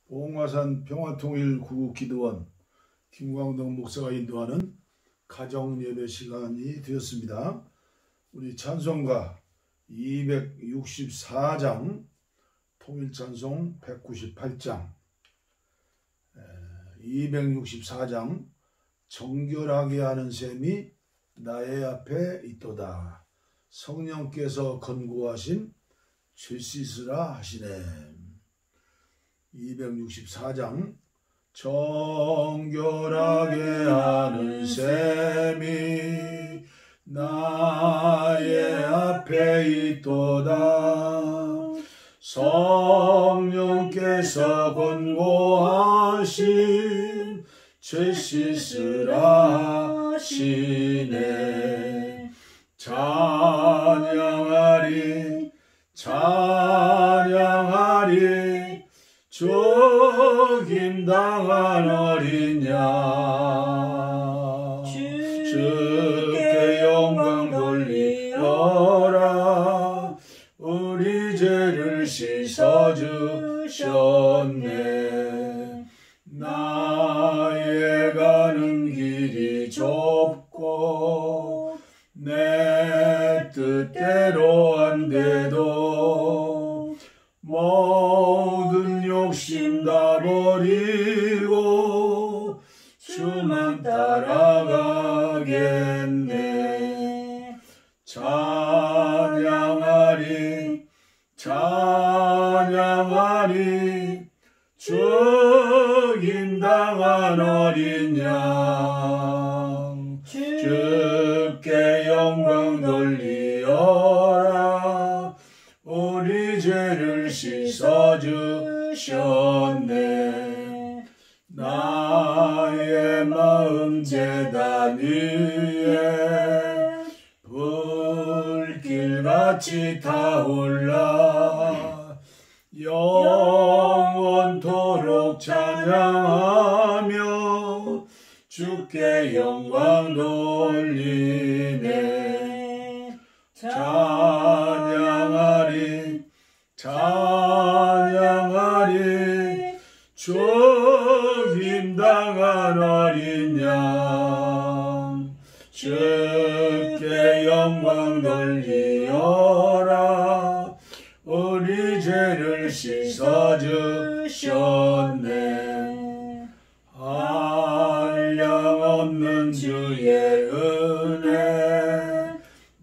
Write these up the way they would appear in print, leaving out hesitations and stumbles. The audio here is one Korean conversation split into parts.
봉화산 평화통일구기도원 김광덕 목사가 인도하는 가정예배 시간이 되었습니다. 우리 찬송가 264장, 통일찬송 198장, 264장 정결하게 하는 셈이 나의 앞에 있도다. 성령께서 권고하신 죄 씻으라 하시네. 264장 정결하게 하는 셈이 나의 앞에 있도다. 성령께서 권고하신 죄 씻으라 하시네. 찬양하리 찬양하리 죽임당한 어린 양 주께 영광 돌리어라. 우리 죄를 씻어주셨네. 나의 가는 길이 좁고 내 뜻대로 안 돼도 모든 욕심 다 버리고 주만 따라가겠네. 찬양하리 찬양하리 죽임당한 어린 양 주께 영광 돌리어라. 우리 죄를 씻어주셨네. 나의 마음 제단 위에 불길같이 타올라 영원토록 찬양하며 주께 영광 돌리네. 찬양하리 찬양하리 죽임당한 어린 양 주께 영광 돌리어라. 우리 죄를 씻어주셨네. 한량없는 주의 은혜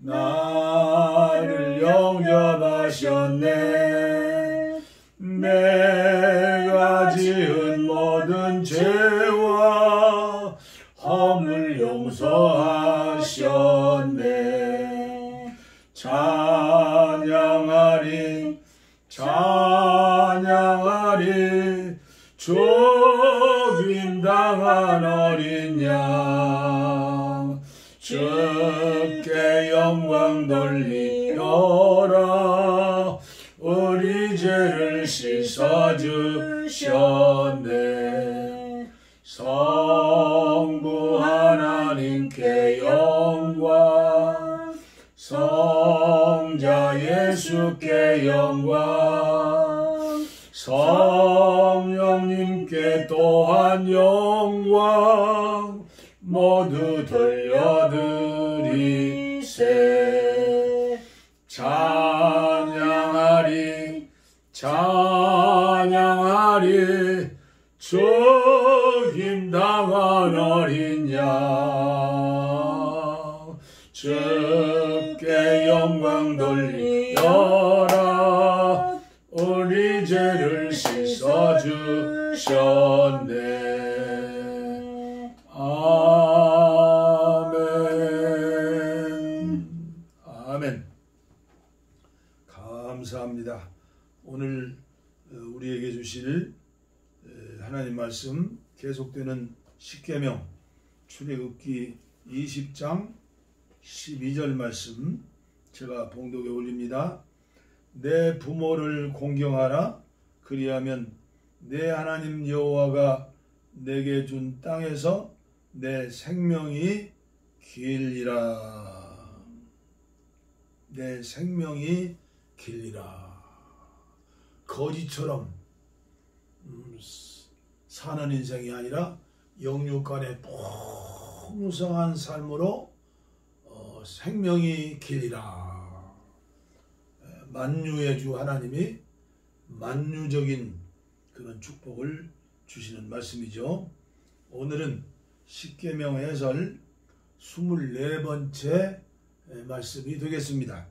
나를 영접하셨네. 내가 지은 모든 죄와 허물 용서하셨네. 찬양하리 찬양하리 죽임당한 어린 양 주께 영광 돌리어라. 우리 죄를 씻어주셨네. 성부 하나님께 영광 성자 예수께 영광 성령님께 또한 영광 모두 돌려드리세. 찬양하리 찬양하리 죽임당한 어린 양 주께 영광 돌리어라. 우리 죄를 씻어주셨네. 아멘. 아멘. 감사합니다. 오늘 우리에게 주실 하나님 말씀 계속되는 십계명 출애굽기 20장 12절 말씀 제가 봉독에 올립니다. 내 부모를 공경하라. 그리하면 내 하나님 여호와가 내게 준 땅에서 내 생명이 길리라. 내 생명이 길리라. 거지처럼 사는 인생이 아니라 영육간의 풍성한 삶으로 생명이 길리라. 만유의 주 하나님이 만유적인 그런 축복을 주시는 말씀이죠. 오늘은 십계명 해설 24번째 말씀이 되겠습니다.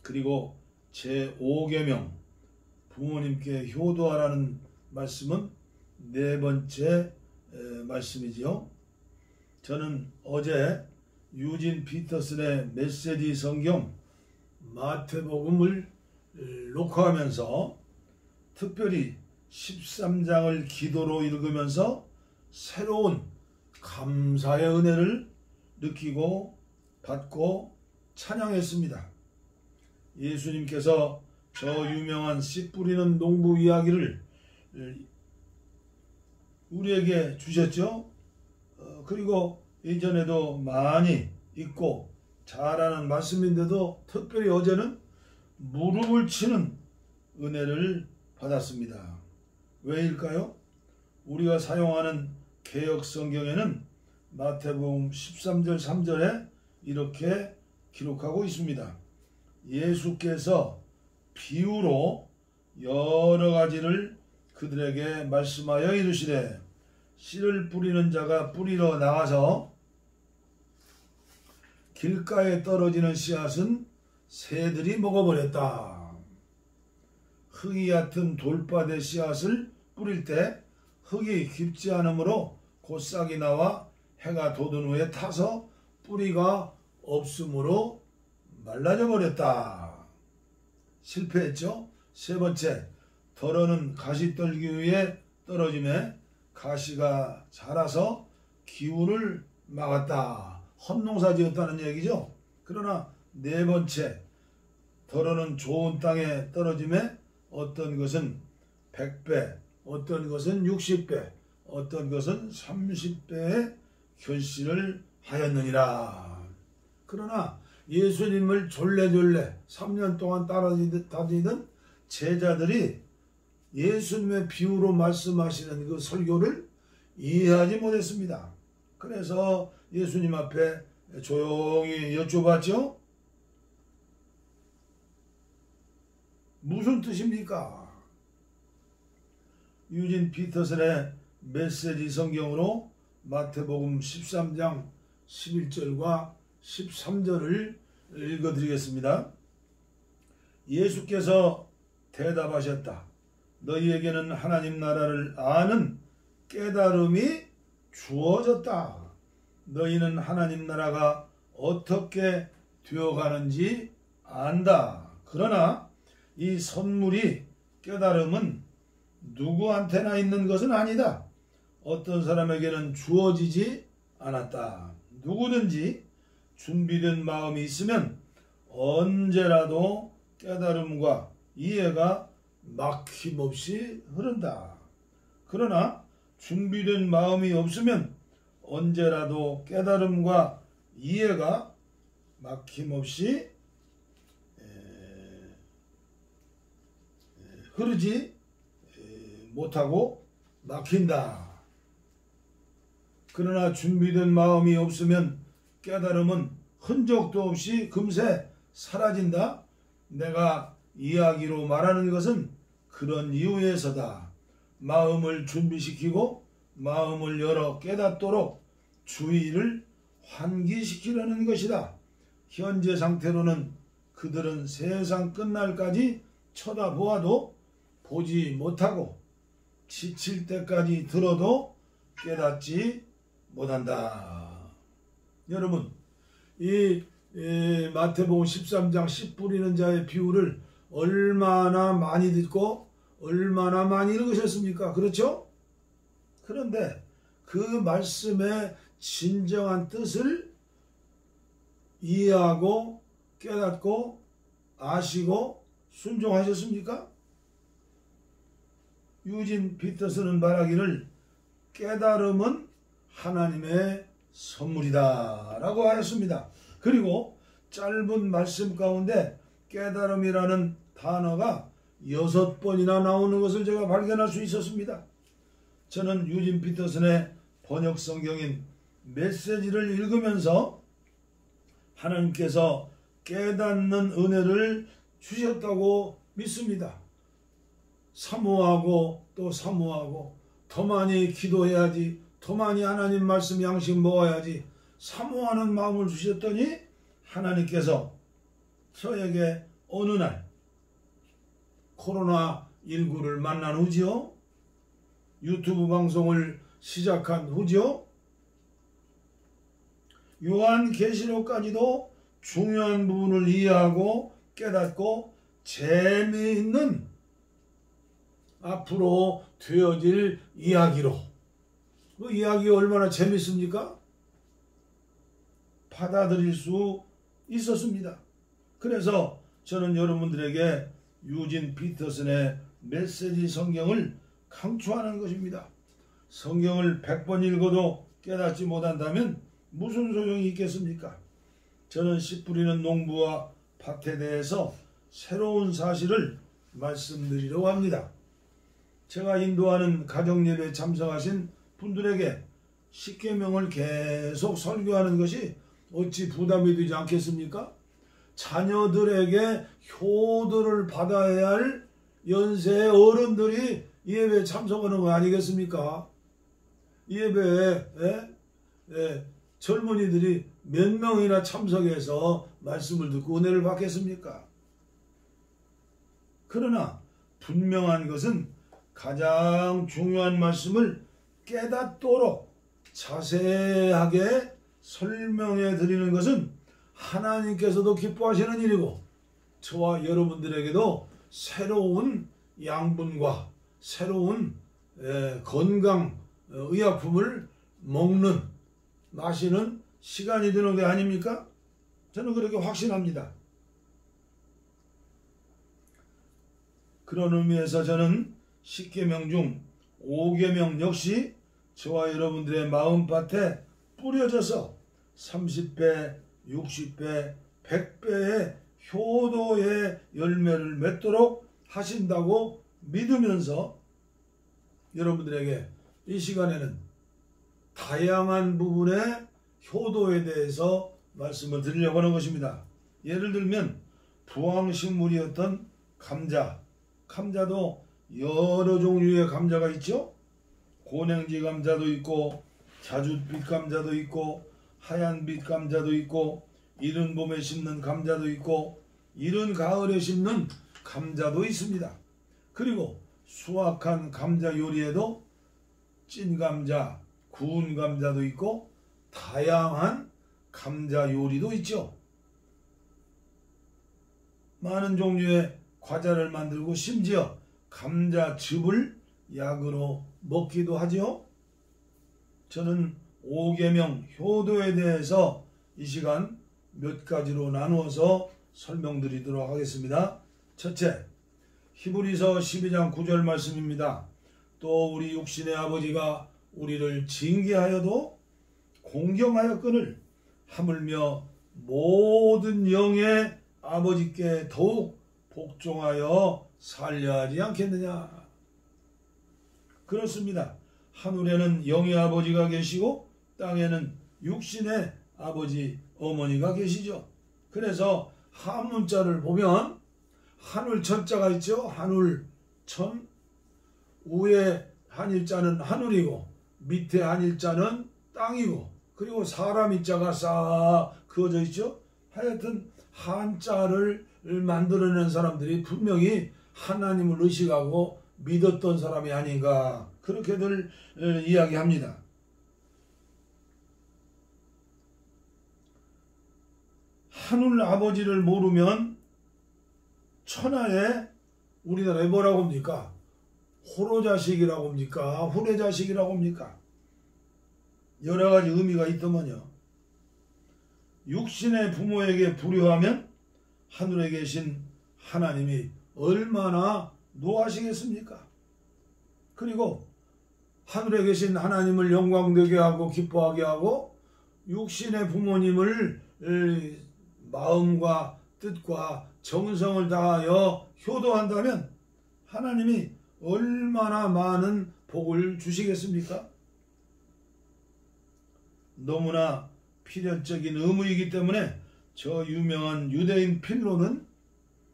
그리고 제5계명 부모님께 효도하라는 말씀은 4번째 말씀이지요. 저는 어제 유진 피터슨의 메시지 성경 마태복음을 녹화하면서 특별히 13장을 기도로 읽으면서 새로운 감사의 은혜를 느끼고 받고 찬양했습니다. 예수님께서 저 유명한 씨 뿌리는 농부 이야기를 우리에게 주셨죠. 그리고 이전에도 많이 읽고 잘 아는 말씀인데도 특별히 어제는 무릎을 치는 은혜를 받았습니다. 왜일까요? 우리가 사용하는 개역 성경에는 마태복음 13절 3절에 이렇게 기록하고 있습니다. 예수께서 비유로 여러 가지를 그들에게 말씀하여 이르시되 씨를 뿌리는 자가 뿌리러 나가서 길가에 떨어지는 씨앗은 새들이 먹어버렸다. 흙이 얕은 돌밭에 씨앗을 뿌릴 때 흙이 깊지 않으므로 곧 싹이 나와 해가 돋은 후에 타서 뿌리가 없으므로 말라져 버렸다. 실패했죠. 세 번째, 덜어는 가시떨기 위에 떨어짐에 가시가 자라서 기후를 막았다. 헛농사 지었다는 얘기죠. 그러나 네 번째, 덜어는 좋은 땅에 떨어짐에 어떤 것은 100배, 어떤 것은 60배, 어떤 것은 30배의 결실을 하였느니라. 그러나 예수님을 졸래졸래 3년 동안 따라다니던 제자들이 예수님의 비유로 말씀하시는 그 설교를 이해하지 못했습니다. 그래서 예수님 앞에 조용히 여쭤봤죠. 무슨 뜻입니까? 유진 피터슨의 메시지 성경으로 마태복음 13장 11절과 13절을 읽어드리겠습니다. 예수께서 대답하셨다. 너희에게는 하나님 나라를 아는 깨달음이 주어졌다. 너희는 하나님 나라가 어떻게 되어가는지 안다. 그러나 이 선물이 깨달음은 누구한테나 있는 것은 아니다. 어떤 사람에게는 주어지지 않았다. 누구든지 준비된 마음이 있으면 언제라도 깨달음과 이해가 막힘없이 흐른다. 그러나 준비된 마음이 없으면 언제라도 깨달음과 이해가 막힘없이 흐르지 못하고 막힌다. 그러나 준비된 마음이 없으면 깨달음은 흔적도 없이 금세 사라진다. 내가 이야기로 말하는 것은 그런 이유에서다. 마음을 준비시키고 마음을 열어 깨닫도록 주의를 환기시키려는 것이다. 현재 상태로는 그들은 세상 끝날까지 쳐다보아도 보지 못하고 지칠 때까지 들어도 깨닫지 못한다. 여러분, 이 마태복음 13장 씨 뿌리는 자의 비유를 얼마나 많이 듣고 얼마나 많이 읽으셨습니까? 그렇죠? 그런데 그 말씀의 진정한 뜻을 이해하고 깨닫고 아시고 순종하셨습니까? 유진 피터슨은 말하기를 깨달음은 하나님의 선물이다 라고 하였습니다. 그리고 짧은 말씀 가운데 깨달음이라는 단어가 6번이나 나오는 것을 제가 발견할 수 있었습니다. 저는 유진 피터슨의 번역 성경인 메시지를 읽으면서 하나님께서 깨닫는 은혜를 주셨다고 믿습니다. 사모하고 또 사모하고 더 많이 기도해야지, 더 많이 하나님 말씀 양식 먹어야지 사모하는 마음을 주셨더니 하나님께서 저에게 어느 날 코로나19를 만난 후지요, 유튜브 방송을 시작한 후지요, 요한계시록까지도 중요한 부분을 이해하고 깨닫고 재미있는 앞으로 되어질 이야기로, 그 이야기가 얼마나 재밌습니까? 받아들일 수 있었습니다. 그래서 저는 여러분들에게 유진 피터슨의 메시지 성경을 강추하는 것입니다. 성경을 100번 읽어도 깨닫지 못한다면 무슨 소용이 있겠습니까? 저는 씨 뿌리는 농부와 밭에 대해서 새로운 사실을 말씀드리려고 합니다. 제가 인도하는 가정예배에 참석하신 분들에게 십계명을 계속 설교하는 것이 어찌 부담이 되지 않겠습니까? 자녀들에게 효도를 받아야 할 연세의 어른들이 예배에 참석하는 거 아니겠습니까? 예배에 젊은이들이 몇 명이나 참석해서 말씀을 듣고 은혜를 받겠습니까? 그러나 분명한 것은 가장 중요한 말씀을 깨닫도록 자세하게 설명해 드리는 것은 하나님께서도 기뻐하시는 일이고 저와 여러분들에게도 새로운 양분과 새로운 건강 의약품을 먹는, 마시는 시간이 되는 게 아닙니까? 저는 그렇게 확신합니다. 그런 의미에서 저는 10계명 중 5계명 역시 저와 여러분들의 마음밭에 뿌려져서 30배, 60배, 100배의 효도의 열매를 맺도록 하신다고 믿으면서 여러분들에게 이 시간에는 다양한 부분의 효도에 대해서 말씀을 드리려고 하는 것입니다. 예를 들면 부황식물이었던 감자도 여러 종류의 감자가 있죠. 고냉지 감자도 있고 자줏빛 감자도 있고 하얀빛 감자도 있고 이른 봄에 심는 감자도 있고 이른 가을에 심는 감자도 있습니다. 그리고 수확한 감자 요리에도 찐 감자, 구운 감자도 있고 다양한 감자 요리도 있죠. 많은 종류의 과자를 만들고 심지어 감자즙을 약으로 먹기도 하지요. 저는 5계명 효도에 대해서 이 시간 몇 가지로 나누어서 설명드리도록 하겠습니다. 첫째, 히브리서 12장 9절 말씀입니다. 또 우리 육신의 아버지가 우리를 징계하여도 공경하였거늘 하물며 모든 영의 아버지께 더욱 복종하여 살려 하지 않겠느냐. 그렇습니다. 하늘에는 영의 아버지가 계시고 땅에는 육신의 아버지 어머니가 계시죠. 그래서 한문자를 보면 하늘 천자가 있죠. 하늘 천, 위에 한일자는 하늘이고 밑에 한일자는 땅이고 그리고 사람 일자가 싹 그어져 있죠. 하여튼 한자를 만들어낸 사람들이 분명히 하나님을 의식하고 믿었던 사람이 아닌가 그렇게들 이야기합니다. 하늘 아버지를 모르면 천하에 우리나라에 뭐라고 합니까? 호로자식이라고 합니까? 후레자식이라고 합니까? 여러 가지 의미가 있더만요. 육신의 부모에게 불효하면 하늘에 계신 하나님이 얼마나 노하시겠습니까? 그리고 하늘에 계신 하나님을 영광되게 하고 기뻐하게 하고 육신의 부모님을 마음과 뜻과 정성을 다하여 효도한다면 하나님이 얼마나 많은 복을 주시겠습니까? 너무나 필연적인 의무이기 때문에 저 유명한 유대인 필로는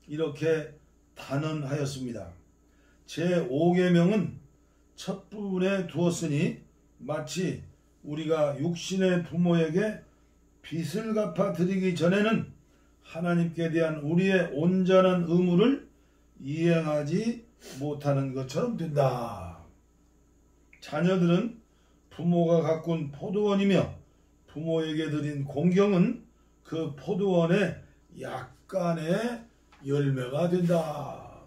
이렇게 단언하였습니다. 제5계명은 첫 부분에 두었으니 마치 우리가 육신의 부모에게 빚을 갚아 드리기 전에는 하나님께 대한 우리의 온전한 의무를 이행하지 못하는 것처럼 된다. 자녀들은 부모가 가꾼 포도원이며 부모에게 드린 공경은 그 포도원의 약간의 열매가 된다.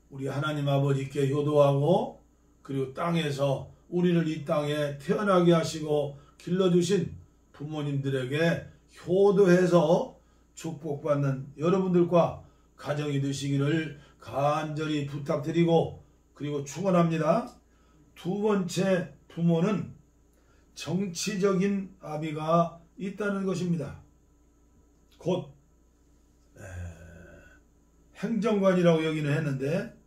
우리 하나님 아버지께 효도하고 그리고 땅에서 우리를 이 땅에 태어나게 하시고 길러주신 부모님들에게 효도해서 축복받는 여러분들과 가정이 되시기를 간절히 부탁드리고 그리고 축원합니다. 두 번째 부모는 정치적인 아비가 있다는 것입니다. 곧 행정관이라고 여기는 했는데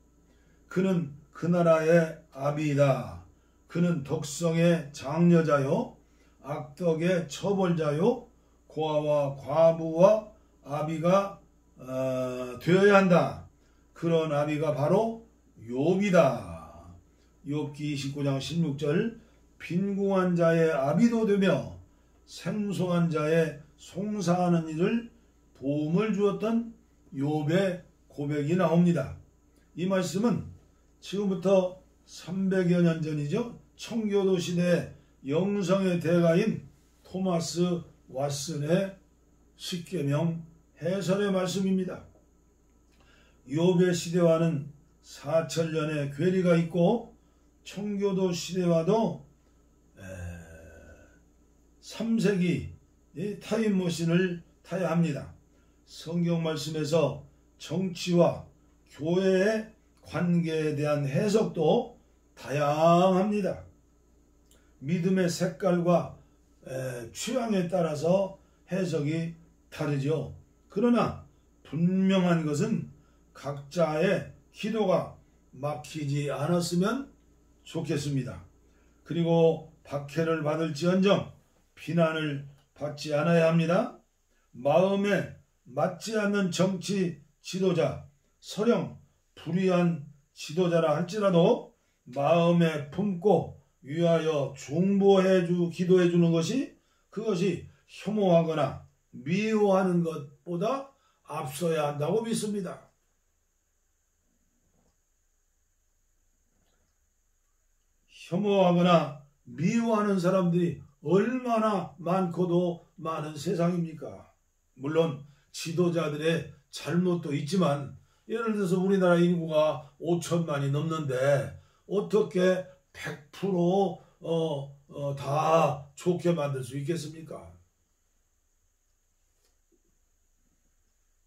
그는 그 나라의 아비이다. 그는 덕성의 장려자요 악덕의 처벌자요 고아와 과부와 아비가 되어야 한다. 그런 아비가 바로 욥이다. 욥기 29장 16절 빈궁한 자의 아비도 되며 생소한 자의 송사하는 일을 도움을 주었던 욥의 고백이 나옵니다. 이 말씀은 지금부터 300여 년 전이죠. 청교도 시대 영성의 대가인 토마스 왓슨의 십계명 해설의 말씀입니다. 욥의 시대와는 4천년의 괴리가 있고 청교도 시대와도 3세기 타임머신을 타야 합니다. 성경 말씀에서 정치와 교회의 관계에 대한 해석도 다양합니다. 믿음의 색깔과 취향에 따라서 해석이 다르죠. 그러나 분명한 것은 각자의 기도가 막히지 않았으면 좋겠습니다. 그리고 박해를 받을지언정 비난을 받지 않아야 합니다. 마음에 맞지 않는 정치 지도자, 설령 불의한 지도자라 할지라도 마음에 품고 위하여 중보해주 기도해 주는 것이 그것이 혐오하거나 미워하는 것보다 앞서야 한다고 믿습니다. 혐오하거나 미워하는 사람들이 얼마나 많고도 많은 세상입니까? 물론 지도자들의 잘못도 있지만 예를 들어서 우리나라 인구가 5천만이 넘는데 어떻게 100% 다 좋게 만들 수 있겠습니까?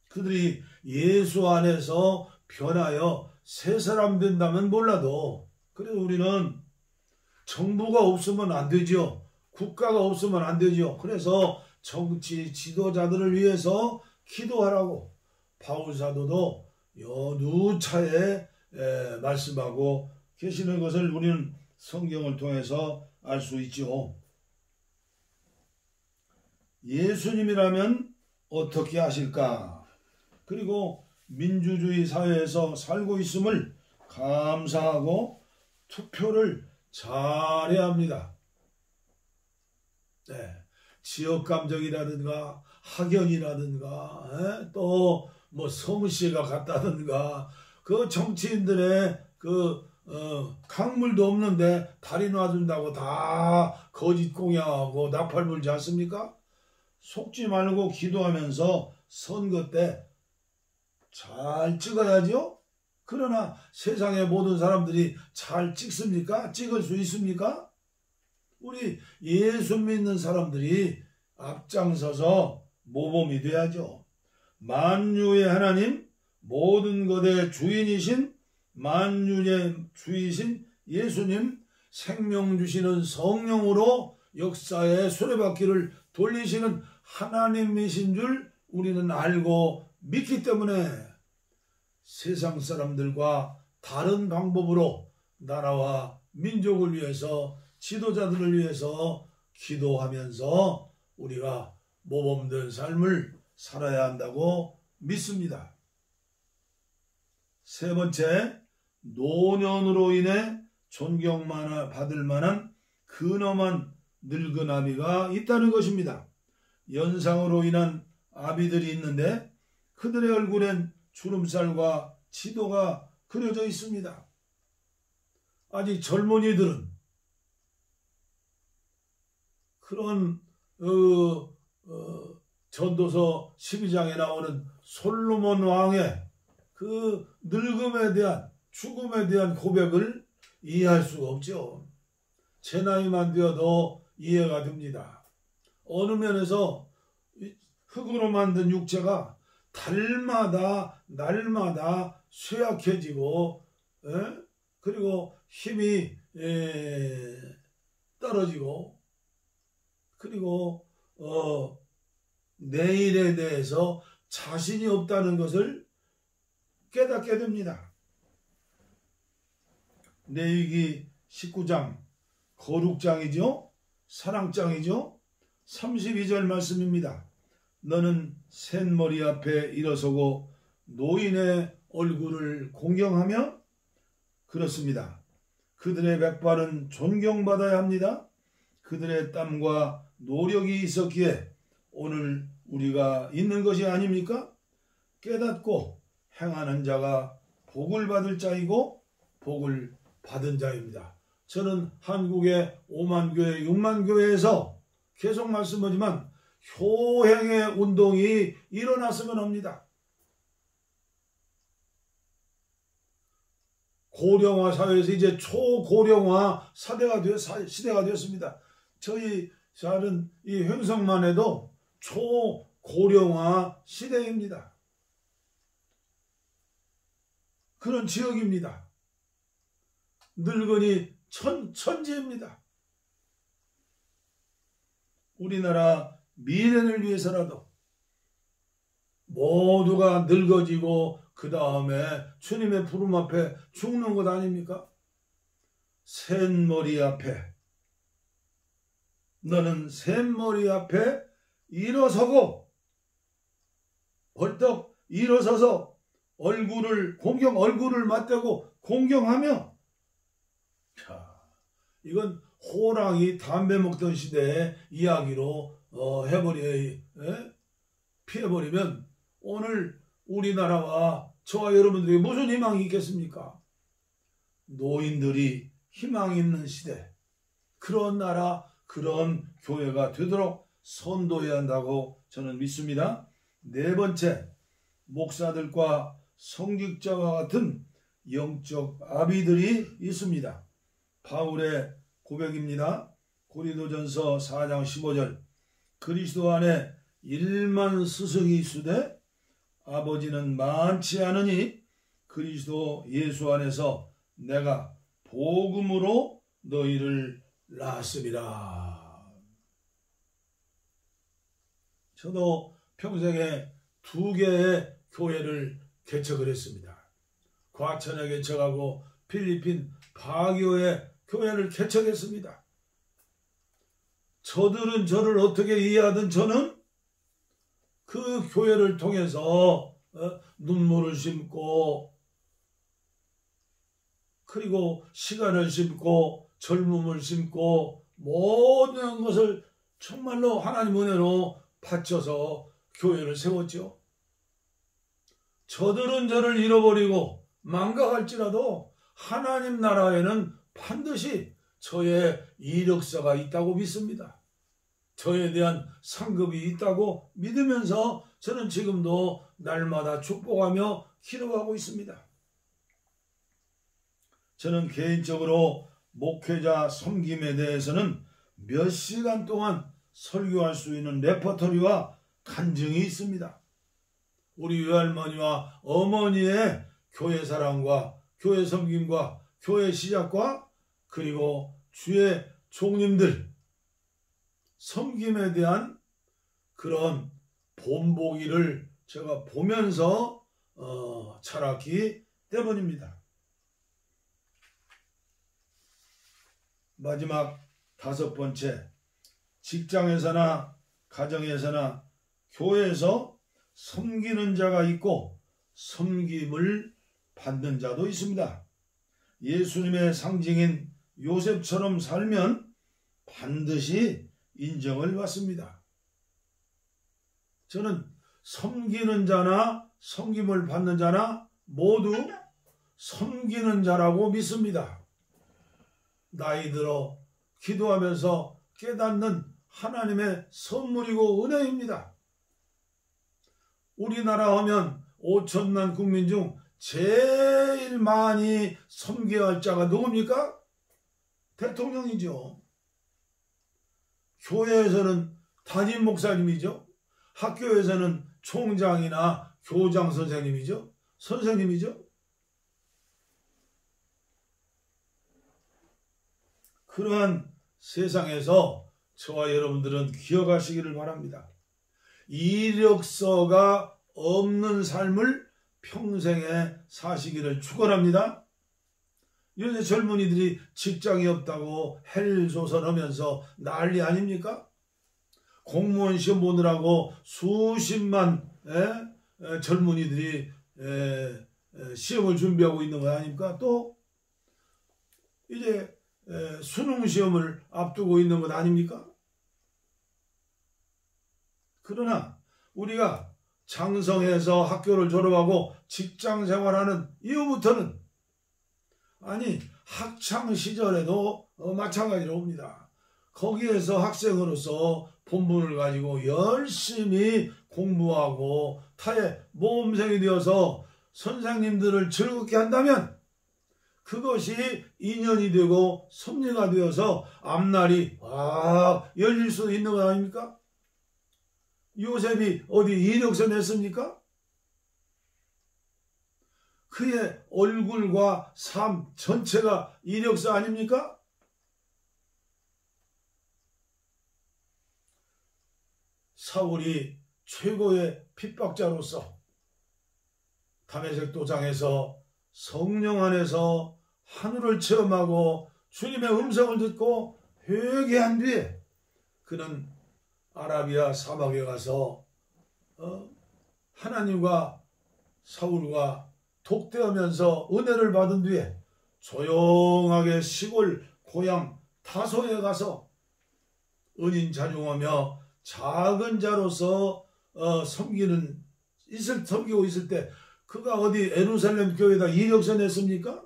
그들이 예수 안에서 변하여 새 사람 된다면 몰라도 그래도 우리는 정부가 없으면 안 되죠. 국가가 없으면 안 되죠. 그래서 정치 지도자들을 위해서 기도하라고 바울 사도도 여누차에 말씀하고 계시는 것을 우리는 성경을 통해서 알 수 있죠. 예수님이라면 어떻게 하실까? 그리고 민주주의 사회에서 살고 있음을 감사하고 투표를 잘해야 합니다. 지역감정이라든가 학연이라든가 또 뭐 성씨가 같다든가 그 정치인들의 강물도 없는데 다리 놔준다고 다 거짓 공약하고 나팔 불지 않습니까? 속지 말고 기도하면서 선거 때 잘 찍어야죠. 그러나 세상의 모든 사람들이 잘 찍습니까? 찍을 수 있습니까? 우리 예수 믿는 사람들이 앞장서서 모범이 돼야죠. 만유의 하나님, 모든 것의 주인이신 만유의 주이신 예수님, 생명 주시는 성령으로 역사의 수레바퀴를 돌리시는 하나님이신 줄 우리는 알고 믿기 때문에 세상 사람들과 다른 방법으로 나라와 민족을 위해서 지도자들을 위해서 기도하면서 우리가 모범된 삶을 살아야 한다고 믿습니다. 세 번째, 노년으로 인해 존경받을 만한 근엄한 늙은 아비가 있다는 것입니다. 연상으로 인한 아비들이 있는데 그들의 얼굴엔 주름살과 지도가 그려져 있습니다. 아직 젊은이들은 그런 전도서 12장에 나오는 솔로몬 왕의 그 늙음에 대한 죽음에 대한 고백을 이해할 수가 없죠. 제 나이만 되어도 이해가 됩니다. 어느 면에서 흙으로 만든 육체가 달마다 날마다 쇠약해지고 그리고 힘이 떨어지고 그리고 내일에 대해서 자신이 없다는 것을 깨닫게 됩니다. 레위기 19장 거룩장이죠. 사랑장이죠. 32절 말씀입니다. 너는 샌머리 앞에 일어서고 노인의 얼굴을 공경하며 그렇습니다. 그들의 백발은 존경받아야 합니다. 그들의 땀과 노력이 있었기에 오늘 우리가 있는 것이 아닙니까? 깨닫고 행하는 자가 복을 받을 자이고 복을 받은 자입니다. 저는 한국의 5만 교회, 6만 교회에서 계속 말씀하지만 효행의 운동이 일어났으면 합니다. 고령화 사회에서 이제 초고령화 시대가 되었습니다. 저희 자는 이 횡성만 해도 초고령화 시대입니다. 그런 지역입니다. 늙은이 천지입니다. 우리나라 미래를 위해서라도 모두가 늙어지고 그 다음에 주님의 부름 앞에 죽는 것 아닙니까? 샌머리 앞에 너는 샌머리 앞에 일어서고 벌떡 일어서서 얼굴을 맞대고 공경하며 이건 호랑이 담배 먹던 시대의 이야기로 피해버리면 오늘 우리나라와 저와 여러분들에게 무슨 희망이 있겠습니까? 노인들이 희망 있는 시대, 그런 나라, 그런 교회가 되도록 선도해야 한다고 저는 믿습니다. 네 번째, 목사들과 성직자와 같은 영적 아비들이 있습니다. 바울의 고백입니다. 고린도전서 4장 15절 그리스도 안에 1만 스승이 있으되 아버지는 많지 않으니 그리스도 예수 안에서 내가 복음으로 너희를 낳았으리라. 저도 평생에 2개의 교회를 개척을 했습니다. 과천에 개척하고 필리핀 바교에 교회를 개척했습니다. 저들은 저를 어떻게 이해하든 저는 그 교회를 통해서 눈물을 심고 그리고 시간을 심고 젊음을 심고 모든 것을 정말로 하나님 은혜로 바쳐서 교회를 세웠죠. 저들은 저를 잃어버리고 망각할지라도 하나님 나라에는 반드시 저의 이력서가 있다고 믿습니다. 저에 대한 상급이 있다고 믿으면서 저는 지금도 날마다 축복하며 기도하고 있습니다. 저는 개인적으로 목회자 섬김에 대해서는 몇 시간 동안 설교할 수 있는 레퍼토리와 간증이 있습니다. 우리 외할머니와 어머니의 교회 사랑과 교회 섬김과 교회 시작과 그리고 주의 종님들 섬김에 대한 그런 본보기를 제가 보면서 자랐기 때문입니다. 마지막 5번째, 직장에서나 가정에서나 교회에서 섬기는 자가 있고 섬김을 받는 자도 있습니다. 예수님의 상징인 요셉처럼 살면 반드시 인정을 받습니다. 저는 섬기는 자나 섬김을 받는 자나 모두 섬기는 자라고 믿습니다. 나이 들어 기도하면서 깨닫는 하나님의 선물이고 은혜입니다. 우리나라 하면 5천만 국민 중 제일 많이 섬겨야 할 자가 누굽니까? 대통령이죠. 교회에서는 담임 목사님이죠. 학교에서는 총장이나 교장 선생님이죠. 선생님이죠. 그러한 세상에서 저와 여러분들은 기억하시기를 바랍니다. 이력서가 없는 삶을 평생에 사시기를 축원합니다. 요새 젊은이들이 직장이 없다고 헬소선하면서 난리 아닙니까? 공무원 시험 보느라고 수십만 젊은이들이 시험을 준비하고 있는 거 아닙니까? 또 이제 수능 시험을 앞두고 있는 것 아닙니까? 그러나 우리가 장성해서 학교를 졸업하고 직장 생활하는 이후부터는, 아니 학창 시절에도 마찬가지로 봅니다. 거기에서 학생으로서 본분을 가지고 열심히 공부하고 타의 모범생이 되어서 선생님들을 즐겁게 한다면 그것이 인연이 되고 섭리가 되어서 앞날이 열릴 수도 있는 것 아닙니까? 요셉이 어디 이력서 냈습니까? 그의 얼굴과 삶 전체가 이력서 아닙니까? 사울이 최고의 핍박자로서 다메섹 도장에서 성령 안에서 하늘을 체험하고 주님의 음성을 듣고 회개한 뒤에 그는 아라비아 사막에 가서 하나님과 사울과 독대하면서 은혜를 받은 뒤에 조용하게 시골 고향 다소에 가서 은인 자중하며 작은 자로서 섬기고 있을 때 그가 어디 예루살렘 교회에다 이력서 냈습니까?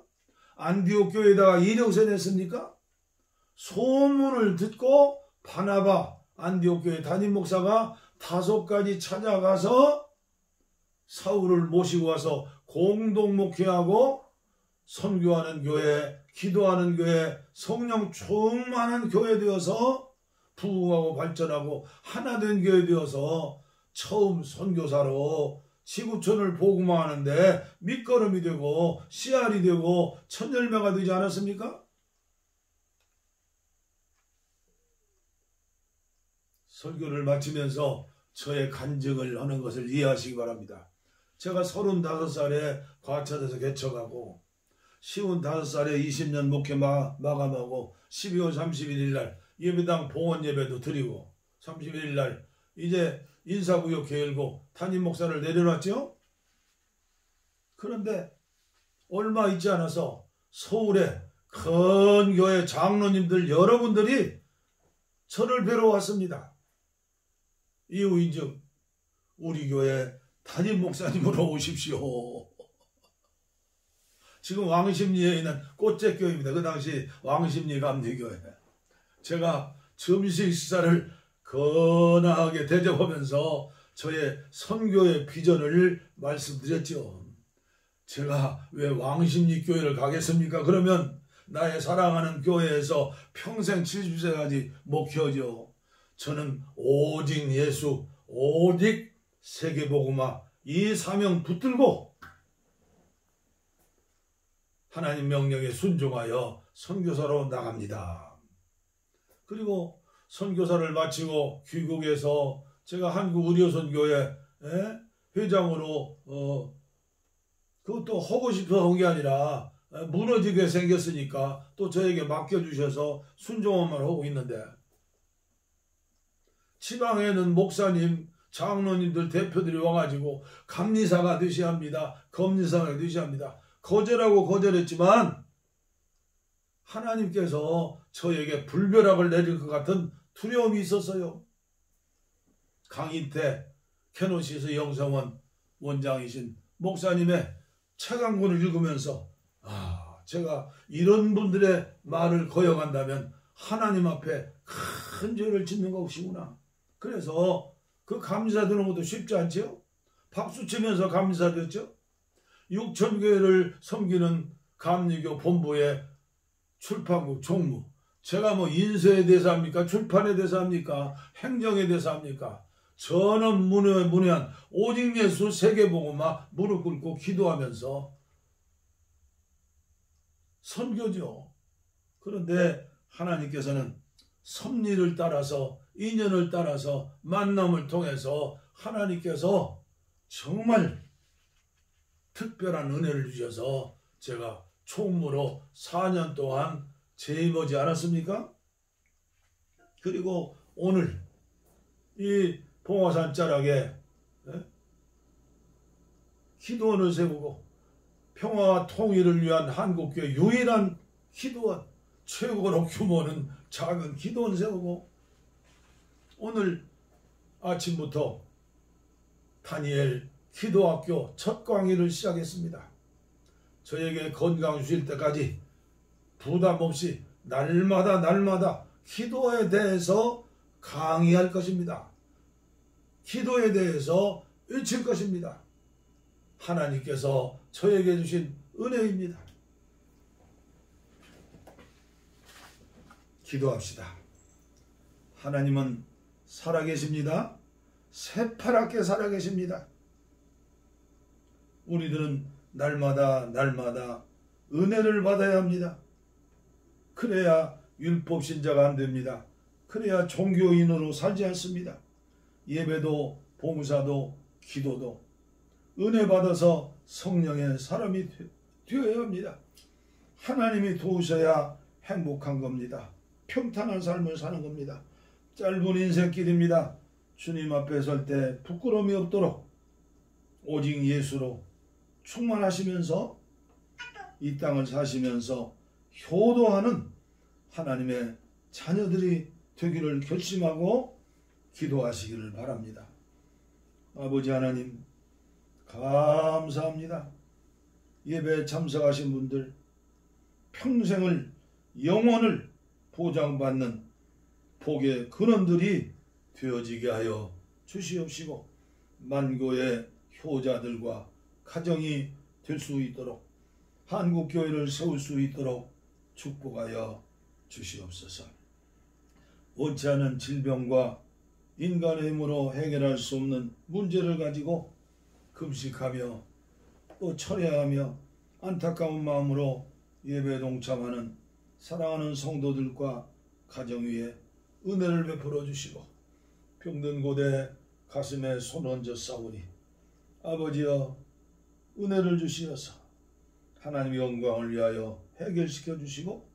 안디옥 교회에다가 이력서 냈습니까? 소문을 듣고 바나바 안디옥 교회 담임 목사가 다소까지 찾아가서 사울을 모시고 와서 공동 목회하고 선교하는 교회, 기도하는 교회, 성령 충만한 교회 되어서 부흥하고 발전하고 하나 된 교회 되어서 처음 선교사로 지구촌을 복음화하는데 밑거름이 되고 씨알이 되고 천열매가 되지 않았습니까? 설교를 마치면서 저의 간증을 하는 것을 이해하시기 바랍니다. 제가 35살에 과차돼서 개척하고 55살에 20년 목회 마감하고 12월 31일 날 예배당 봉헌 예배도 드리고 31일 날 이제 인사구역 열고 담임 목사를 내려놨죠. 그런데 얼마 있지 않아서 서울에 큰 교회 장로님들 여러분들이 저를 뵈러 왔습니다. 이유인즉 우리 교회 담임 목사님으로 오십시오. 지금 왕십리에 있는 꽃제교회입니다. 그 당시 왕십리 감리교회. 제가 점심 식사를 건하게 대접하면서 저의 선교의 비전을 말씀드렸죠. 제가 왜 왕십리 교회를 가겠습니까? 그러면 나의 사랑하는 교회에서 평생 70세까지 목회하죠. 저는 오직 예수, 오직 세계복음화 이 사명 붙들고 하나님 명령에 순종하여 선교사로 나갑니다. 그리고 선교사를 마치고 귀국해서 제가 한국의료선교회 회장으로 그것도 하고 싶어 한 게 아니라 무너지게 생겼으니까 또 저에게 맡겨주셔서 순종만 하고 있는데, 지방에는 목사님, 장로님들, 대표들이 와가지고 감리사가 되셔야 합니다. 검리사가 되셔야 합니다. 거절하고 거절했지만 하나님께서 저에게 불벼락을 내릴 것 같은 두려움이 있었어요. 강인태 캐노시스 영성원 원장이신 목사님의 책 한 권을 읽으면서 제가 이런 분들의 말을 거역한다면 하나님 앞에 큰 죄를 짓는 것이구나. 그래서 그 감리사 되는 것도 쉽지 않죠. 박수치면서 감리사 됐죠. 6,000교회를 섬기는 감리교 본부의 출판국 총무, 제가 뭐 인쇄에 대해서 합니까? 출판에 대해서 합니까? 행정에 대해서 합니까? 저는 문외한 오직 예수 세계복음화 무릎 꿇고 기도하면서 선교죠. 그런데 하나님께서는 섭리를 따라서, 인연을 따라서, 만남을 통해서 하나님께서 정말 특별한 은혜를 주셔서 제가 총무로 4년 동안 재임하지 않았습니까? 그리고 오늘 이 봉화산 자락에 기도원을 세우고 평화와 통일을 위한 한국교회 유일한 기도원, 최고로 규모는 작은 기도원 세우고, 오늘 아침부터 다니엘 기도학교 첫 강의를 시작했습니다. 저에게 건강 주실 때까지 부담 없이 날마다 기도에 대해서 강의할 것입니다. 기도에 대해서 외칠 것입니다. 하나님께서 저에게 주신 은혜입니다. 기도합시다. 하나님은 살아계십니다. 새파랗게 살아계십니다. 우리들은 날마다 은혜를 받아야 합니다. 그래야 율법신자가 안 됩니다. 그래야 종교인으로 살지 않습니다. 예배도 봉사도 기도도 은혜 받아서 성령의 사람이 되어야 합니다. 하나님이 도우셔야 행복한 겁니다. 평탄한 삶을 사는 겁니다. 짧은 인생길입니다. 주님 앞에 설 때 부끄러움이 없도록 오직 예수로 충만하시면서 이 땅을 사시면서 효도하는 하나님의 자녀들이 되기를 결심하고 기도하시기를 바랍니다. 아버지 하나님, 감사합니다. 예배에 참석하신 분들 평생을, 영혼을 보장받는 복의 근원들이 되어지게 하여 주시옵시고, 만고의 효자들과 가정이 될 수 있도록, 한국교회를 세울 수 있도록 축복하여 주시옵소서. 원치 않은 질병과 인간의 힘으로 해결할 수 없는 문제를 가지고 금식하며 또 철회하며 안타까운 마음으로 예배에 동참하는 사랑하는 성도들과 가정 위에 은혜를 베풀어 주시고, 병든 곳에 가슴에 손 얹어 싸우니 아버지여 은혜를 주시어서 하나님의 영광을 위하여 해결시켜 주시고,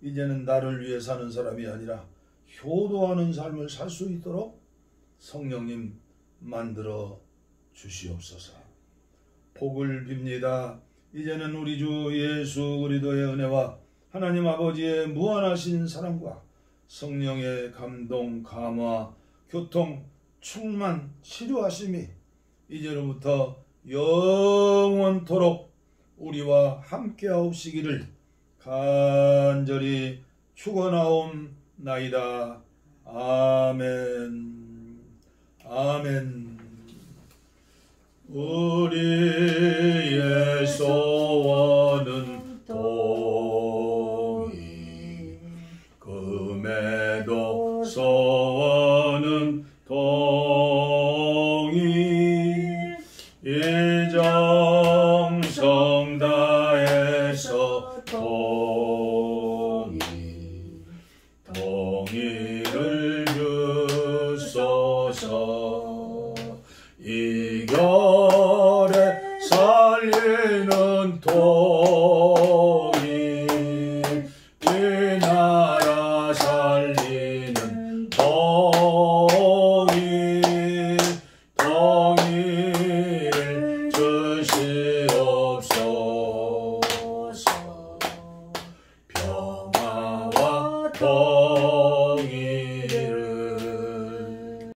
이제는 나를 위해 사는 사람이 아니라 효도하는 삶을 살 수 있도록 성령님 만들어 주시옵소서. 복을 빕니다. 이제는 우리 주 예수 그리스도의 은혜와 하나님 아버지의 무한하신 사랑과 성령의 감동, 감화, 교통, 충만, 치료하심이 이제로부터 영원토록 우리와 함께하옵시기를 간절히 축원하옵나이다. 아멘. 아멘. 우리의 소원은 동이, 금에도 소원은 동이, 이정성 다해서 동이, 동이를 주소서. 이결에 살리는 동이, 더